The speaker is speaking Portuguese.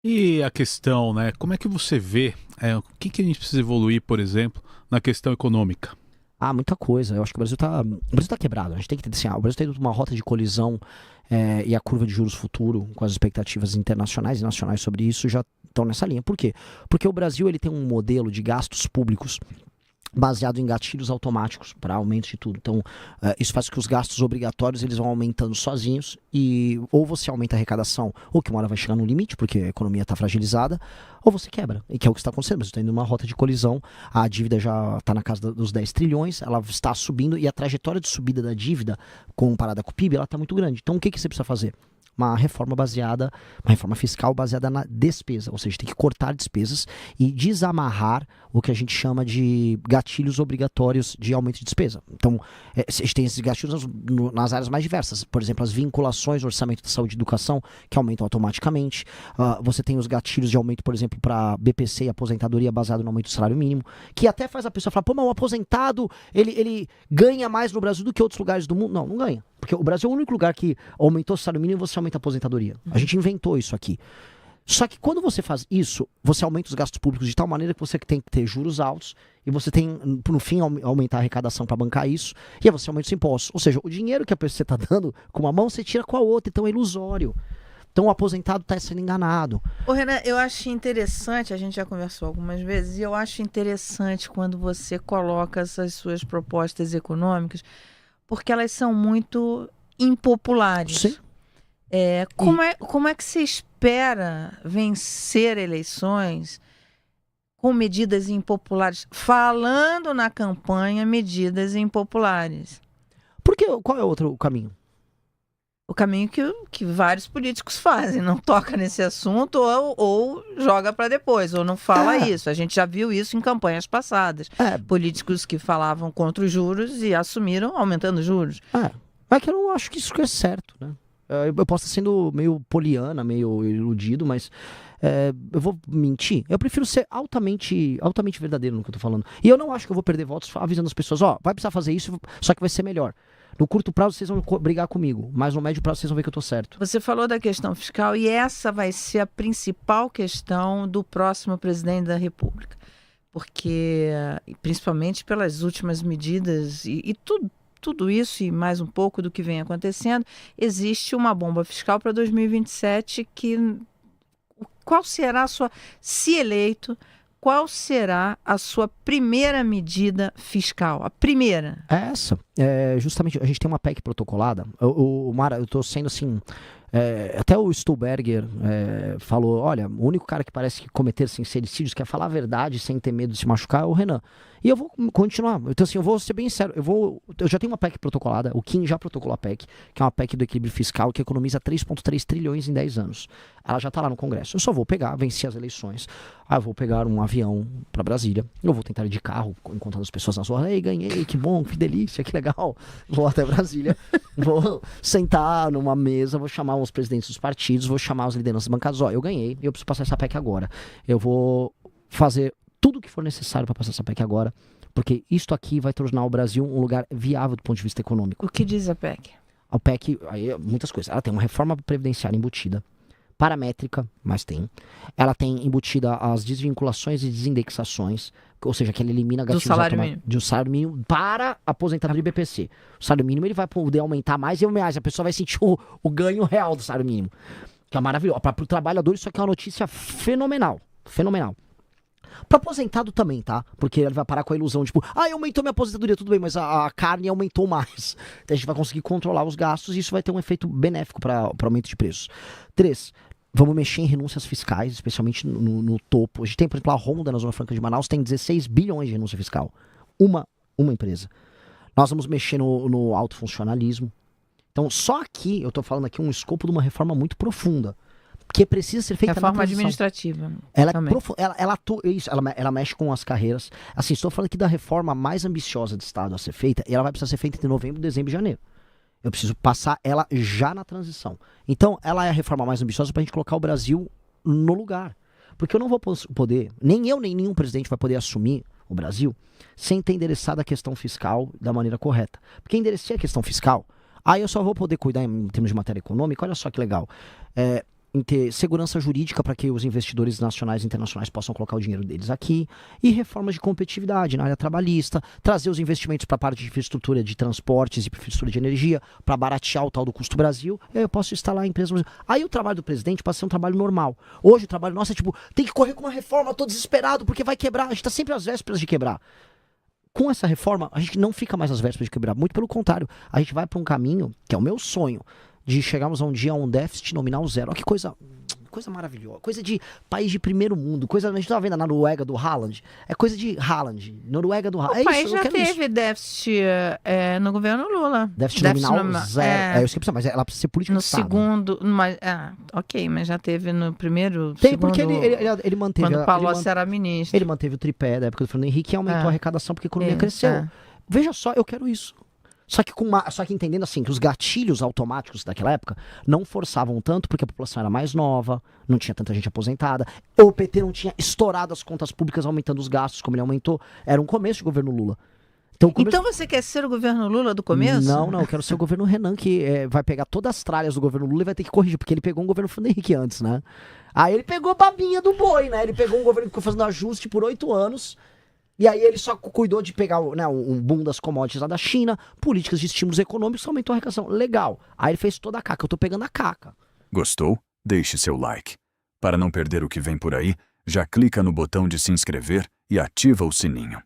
E a questão, né? Como é que você vê o que que a gente precisa evoluir, por exemplo, na questão econômica? Ah, muita coisa. Eu acho que o Brasil tá quebrado. A gente tem que entender assim, o Brasil tem uma rota de colisão e a curva de juros futuro, com as expectativas internacionais e nacionais sobre isso, já estão nessa linha. Por quê? Porque o Brasil ele tem um modelo de gastos públicos baseado em gatilhos automáticos para aumento de tudo. Então, isso faz com que os gastos obrigatórios eles vão aumentando sozinhos e ou você aumenta a arrecadação, ou que uma hora vai chegar no limite, porque a economia está fragilizada, ou você quebra, e que é o que está acontecendo. Mas você está indo numa rota de colisão, a dívida já está na casa dos 10 trilhões, ela está subindo e a trajetória de subida da dívida comparada com o PIB, ela está muito grande. Então, o que, que você precisa fazer? Uma reforma fiscal baseada na despesa, ou seja, tem que cortar despesas e desamarrar o que a gente chama de gatilhos obrigatórios de aumento de despesa. Então, a gente tem esses gatilhos nas áreas mais diversas, por exemplo, as vinculações ao orçamento de saúde e educação, que aumentam automaticamente. Você tem os gatilhos de aumento, por exemplo, para BPC e aposentadoria baseado no aumento do salário mínimo, que até faz a pessoa falar, pô, mas o aposentado, ele ganha mais no Brasil do que outros lugares do mundo. Não, não ganha. Porque o Brasil é o único lugar que aumentou o salário mínimo e você aumenta a aposentadoria. A gente inventou isso aqui. Só que quando você faz isso, você aumenta os gastos públicos de tal maneira que você tem que ter juros altos e você tem, no fim, aumentar a arrecadação para bancar isso e aí você aumenta os impostos. Ou seja, o dinheiro que a pessoa está dando com uma mão, você tira com a outra, então é ilusório. Então o aposentado está sendo enganado. Ô, Renan, eu acho interessante, a gente já conversou algumas vezes, e eu acho interessante quando você coloca essas suas propostas econômicas, porque elas são muito impopulares. Sim. Como é que se espera vencer eleições com medidas impopulares? Falando na campanha, medidas impopulares. Porque qual é o outro caminho? O caminho que vários políticos fazem, não toca nesse assunto ou joga para depois, ou não fala isso. A gente já viu isso em campanhas passadas. Políticos que falavam contra os juros e assumiram aumentando os juros. Mas que eu não acho que isso é certo, né? Eu posso estar sendo meio poliana, meio iludido, mas eu vou mentir. Eu prefiro ser altamente verdadeiro no que eu tô falando. E eu não acho que eu vou perder votos avisando as pessoas, vai precisar fazer isso, só que vai ser melhor. No curto prazo vocês vão brigar comigo, mas no médio prazo vocês vão ver que eu tô certo. Você falou da questão fiscal e essa vai ser a principal questão do próximo presidente da República. Porque, principalmente pelas últimas medidas e tudo isso e mais um pouco do que vem acontecendo, existe uma bomba fiscal para 2027 qual será a sua, se eleito, qual será a sua primeira medida fiscal? A primeira? É essa. Justamente, a gente tem uma PEC protocolada. Mara, eu tô sendo assim... até o Stuhlberger falou, olha, o único cara que parece que cometer sincericídios, quer falar a verdade sem ter medo de se machucar, é o Renan. E eu vou continuar. Então assim, eu vou ser bem sério. Eu já tenho uma PEC protocolada, o Kim já protocolou a PEC, que é uma PEC do equilíbrio fiscal que economiza 3,3 trilhões em 10 anos. Ela já tá lá no Congresso. Eu só vou pegar, vencer as eleições. Eu vou pegar um avião para Brasília. Eu vou tentar ir de carro, encontrando as pessoas na rua. Ei, ganhei, que bom, que delícia, que legal. Vou até Brasília. Vou sentar numa mesa, vou chamar os presidentes dos partidos, vou chamar as lideranças bancárias. Eu ganhei, eu preciso passar essa PEC agora. Eu vou fazer tudo o que for necessário para passar essa PEC agora, porque isto aqui vai tornar o Brasil um lugar viável do ponto de vista econômico. O que diz a PEC? A PEC, aí, muitas coisas. Ela tem uma reforma previdenciária embutida, paramétrica, mas tem. Ela tem embutida as desvinculações e desindexações, ou seja, que ela elimina gatilhos do salário mínimo para aposentadoria e BPC. O salário mínimo ele vai poder aumentar mais e mais. A pessoa vai sentir o ganho real do salário mínimo. Que é maravilhoso. Para o trabalhador isso aqui é uma notícia fenomenal. Fenomenal. Para aposentado também, tá? Porque ele vai parar com a ilusão, tipo, aumentou minha aposentadoria, tudo bem, mas a carne aumentou mais. Então a gente vai conseguir controlar os gastos e isso vai ter um efeito benéfico para aumento de preços. 3. Vamos mexer em renúncias fiscais, especialmente no topo. A gente tem, por exemplo, a Honda na Zona Franca de Manaus tem 16 bilhões de renúncia fiscal. Uma empresa. Nós vamos mexer no alto funcionalismo. Então, só aqui, eu tô falando aqui um escopo de uma reforma muito profunda. Que precisa ser feita reforma administrativa. Ela mexe com as carreiras. Assim, estou falando aqui da reforma mais ambiciosa do Estado a ser feita, e ela vai precisar ser feita entre novembro, dezembro e janeiro. Eu preciso passar ela já na transição. Então, ela é a reforma mais ambiciosa para a gente colocar o Brasil no lugar. Porque eu não vou poder, nem eu, nem nenhum presidente vai poder assumir o Brasil sem ter endereçado a questão fiscal da maneira correta. Porque enderecei a questão fiscal, aí eu só vou poder cuidar em termos de matéria econômica. Olha só que legal. em ter segurança jurídica para que os investidores nacionais e internacionais possam colocar o dinheiro deles aqui, e reformas de competitividade na área trabalhista, trazer os investimentos para a parte de infraestrutura de transportes e infraestrutura de energia, para baratear o tal do custo Brasil, e aí eu posso instalar a empresa no Brasil. Aí o trabalho do presidente passa a ser um trabalho normal. Hoje o trabalho nosso é tipo, tem que correr com uma reforma, tô desesperado porque vai quebrar, a gente tá sempre às vésperas de quebrar. Com essa reforma, a gente não fica mais às vésperas de quebrar, muito pelo contrário, a gente vai para um caminho, que é o meu sonho, de chegarmos a um dia a um déficit nominal zero. Olha que coisa maravilhosa, coisa de país de primeiro mundo, coisa, a gente tava vendo a Noruega do Haaland, é coisa de Haaland, Noruega do Haaland. O país já teve déficit no governo Lula. Déficit nominal zero. Eu esqueci, mas ela precisa ser política no de Estado. Segundo, mas, ok, mas já teve no primeiro, Tem, segundo, porque ele manteve... quando o Palocci era ministro. Ele manteve o tripé da época do Fernando Henrique e aumentou a arrecadação porque a economia cresceu. Veja só, eu quero isso. Só que entendendo assim, que os gatilhos automáticos daquela época não forçavam tanto porque a população era mais nova, não tinha tanta gente aposentada, o PT não tinha estourado as contas públicas aumentando os gastos como ele aumentou. Era um começo de governo Lula. Então você quer ser o governo Lula do começo? Não, eu quero ser o governo Renan, que vai pegar todas as tralhas do governo Lula e vai ter que corrigir, porque ele pegou um governo Fernando Henrique antes, né? Aí ele pegou babinha do boi, né? Ele pegou um governo que ficou fazendo ajuste por 8 anos... E aí ele só cuidou de pegar um boom das commodities lá da China, políticas de estímulos econômicos, aumentou a arrecadação. Legal. Aí ele fez toda a caca. Eu tô pegando a caca. Gostou? Deixe seu like. Para não perder o que vem por aí, já clica no botão de se inscrever e ativa o sininho.